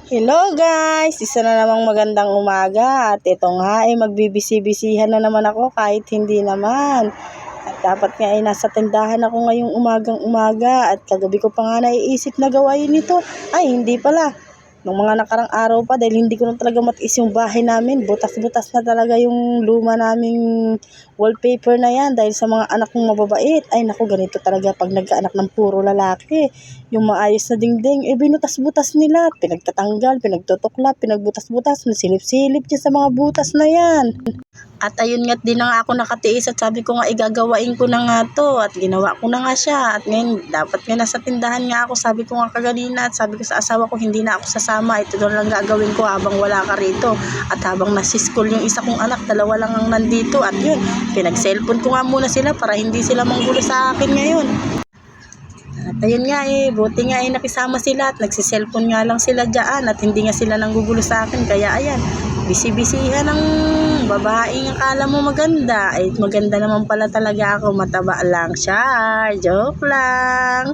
Hello guys! Isa na namang magandang umaga at ito nga ay magbibisi-bisihan na naman ako kahit hindi naman. At dapat nga ay nasa tindahan ako ngayong umagang-umaga at kagabi ko pa nga naiisip na gawain ito. Ay hindi pala. Nung mga nakarang araw pa dahil hindi ko na talaga matiis yung bahay namin. Butas-butas na talaga yung luma naming wallpaper na yan dahil sa mga anak kong mababait. Ay naku, ganito talaga pag nagkaanak ng puro lalaki. Yung maayos na dingding, binutas-butas nila. Pinagtatanggal, pinagtutuklap, pinagbutas-butas. Silip-silip dyan sa mga butas na yan. At ayun nga't din na nga ako nakatiis at sabi ko nga igagawain ko na nga to at ginawa ko na nga siya. At ngayon dapat nga nasa tindahan nga ako, sabi ko nga kaganina at sabi ko sa asawa ko hindi na ako sasama. Ito na lang gagawin ko habang wala ka rito. At habang nasiskol yung isa kong anak, dalawa lang ang nandito. At yun, pinag-cellphone ko nga muna sila para hindi sila manggulo sa akin ngayon. At ayun nga buti nga nakisama sila at nagsiselfone nga lang sila dyan at hindi nga sila nanggugulo sa akin. Kaya ayan, bisi-bisihan ng babaeng akala mo maganda. Ay maganda naman pala talaga ako, mataba lang siya. Joke lang.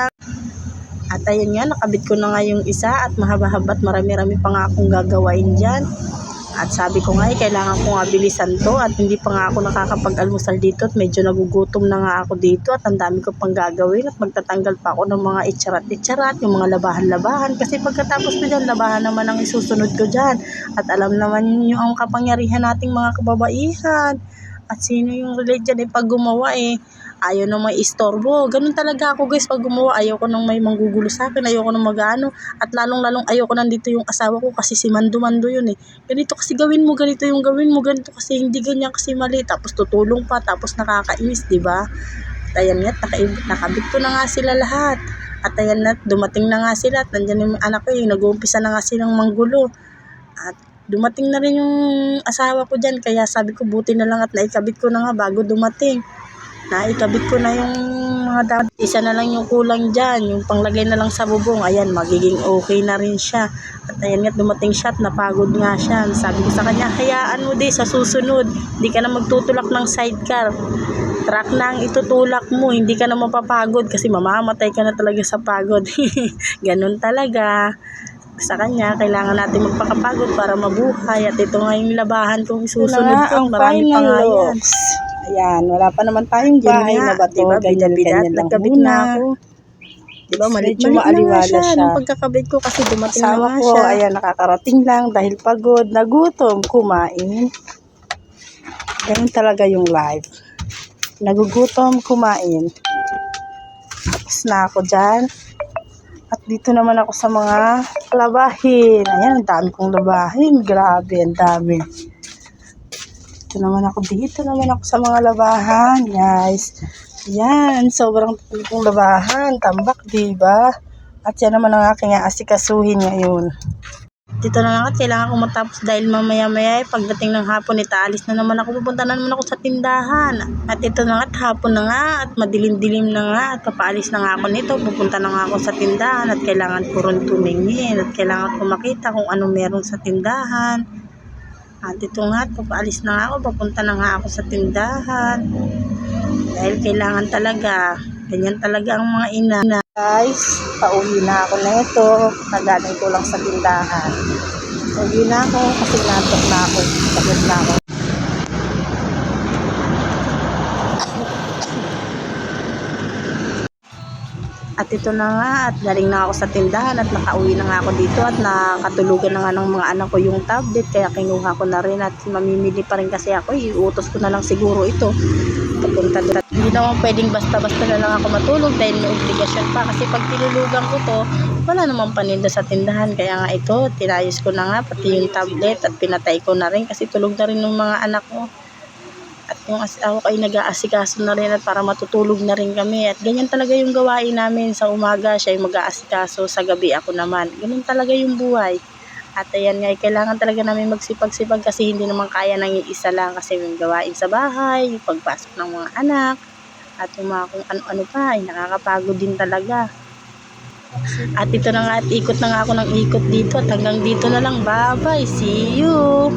At ayun nga, nakabit ko na nga yung isa at mahaba-haba at marami-rami pa nga akong gagawain dyan. At sabi ko nga kailangan ko nga bilisan to at hindi pa nga ako nakakapag-almusal dito at medyo nagugutom na nga ako dito at ang dami ko pang gagawin at magtatanggal pa ako ng mga itsarat-itsarat, yung mga labahan-labahan kasi pagkatapos ko dyan, labahan naman ang isusunod ko dyan at alam naman yung ang kapangyarihan nating mga kababaihan at sino yung relate dyan pag gumawa ayaw na may istorbo. Ganun talaga ako guys pag gumawa. Ayaw ko nang may manggugulo sa akin. Ayaw ko nang magano. At lalong-lalong ayaw ko nandito yung asawa ko kasi si Mando-Mando yun Ganito kasi gawin mo, ganito yung gawin mo, ganito kasi hindi ganyan kasi mali. Tapos tutulong pa, tapos nakakainis, diba? At ayan nga, nakabit ko na nga sila lahat. At ayan na, dumating na nga sila. At nandyan yung anak ko nag-uumpisa na nga silang manggulo. At dumating na rin yung asawa ko dyan. Kaya sabi ko, buti na lang at naikabit ko na nga bago dumating. Naikabit ko na yung mga dapat. Isa na lang yung kulang dyan, yung panglagay na lang sa bubong. Ayan, magiging okay na rin siya. At ayan nga, dumating siya at napagod nga siya. Sabi ko sa kanya, hayaan mo sa susunod. Hindi ka na magtutulak ng sidecar. Truck na ang itutulak mo, hindi ka na mapapagod kasi mamamatay ka na talaga sa pagod. Ganun talaga. Sa kanya, kailangan natin magpakapagod para mabuhay. At ito nga yung labahan kong isusunod ko. Marami pa nga yan. Ayan, wala pa naman tayong bahay na bato. Diba, Ganyan-ganyan lang nagkabit muna. na ako. Diba, Medyo malit maaliwala siya. Nung pagkakabit ko kasi dumating na Asawa nga ko, siya. ayan, nakakarating lang dahil pagod, nagutom, kumain. Ganun talaga yung life. Nagugutom, kumain. Tapos na ako dyan. At dito naman ako sa mga labahin. Ayan, ang dami kong labahin. Grabe, ang dami. Dito naman ako sa mga labahan, guys. Yan, sobrang kong labahan. Tambak, diba? At yan naman ang aking aasikasuhin ngayon. Dito na lang at kailangan kong matapos dahil mamaya-maya pagdating ng hapon itaalis na naman ako. Pupunta na naman ako sa tindahan. At ito na nga at hapon na nga at madilim-dilim na nga at papaalis na nga ako nito. Pupunta na nga ako sa tindahan at kailangan ko rin tumingin at kailangan ko makita kung ano meron sa tindahan. At ito nga, papaalis na nga ako, papunta na nga ako sa tindahan. Dahil kailangan talaga, ganyan talaga ang mga ina. Guys, pauwi na ako na ito. Nagaling ko lang sa tindahan. Pauwi na ako kasi natok na ako. Pagod na ako. At ito na nga at galing na ako sa tindahan at nakauwi na nga ako dito at nakatulugan na nga ng mga anak ko yung tablet kaya kinuha ko na rin at mamimili pa rin kasi ako, iutos ko na lang siguro ito papunta doon. Hindi naman pwedeng basta-basta na lang ako matulog dahil may obligasyon pa kasi pag tinulugan ko to wala namang paninda sa tindahan kaya nga ito tinayos ko na nga pati yung tablet at pinatay ko na rin kasi tulog na rin ng mga anak ko. At yung asawa ko ay nag-aasikaso na rin at para matutulog na rin kami. At ganyan talaga yung gawain namin sa umaga. Siya ay mag-aasikaso, sa gabi ako naman. Ganun talaga yung buhay. At ayan nga, kailangan talaga namin magsipag-sipag kasi hindi naman kaya nang iisa lang kasi yung gawain sa bahay, yung pagpasok ng mga anak, at yung mga kung ano-ano pa, ay nakakapagod din talaga. At ito na nga at ikot na nga ako ng ikot dito at hanggang dito na lang. Bye-bye, see you!